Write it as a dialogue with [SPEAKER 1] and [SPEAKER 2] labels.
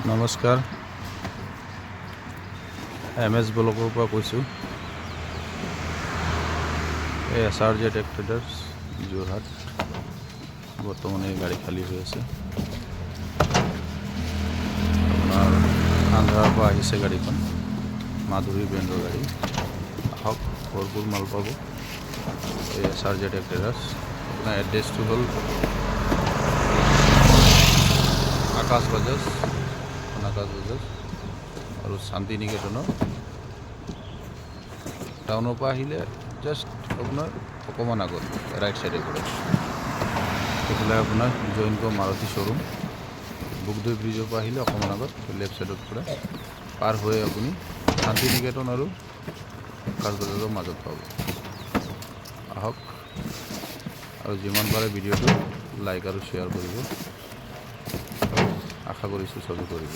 [SPEAKER 1] নমস্কাৰ, MS ব্লকৰ পৰা কৈছোঁ। এই SRJ ট্ৰেডাৰ্ছ যোৰহাট। বৰ্তমান এই গাড়ী খালী হৈ আছে। আপোনাৰ আন্ধ্ৰাৰ পৰা আহিছে গাড়ীখন, মাধুৰী ব্ৰেণ্ডৰ গাড়ী। আহক, ভৰপূৰ মাল পাব। এই SRJ ট্ৰেডাৰ্ছ। আপোনাৰ এড্ৰেছটো হ'ল আকাশ বাজাজ আৰু শান্তি নিকেতনৰ টাউনৰ পৰা আহিলে জাষ্ট আপোনাৰ অকণমান আগত ৰাইট চাইডে পৰে। সেইফালে আপোনাৰ জৈনক মাৰুতি শ্ব'ৰুম। বুকদৈ ব্ৰিজৰ পৰা আহিলে অকণমান আগত লেফ্ট চাইডত পৰে। পাৰ হৈ আপুনি শান্তি নিকেতন আৰু আকাশ বাজাজৰ মাজত পাব। আহক আৰু যিমান পাৰে ভিডিঅ'টো লাইক আৰু শ্বেয়াৰ কৰিব। আশা কৰিছোঁ চবেই কৰিব।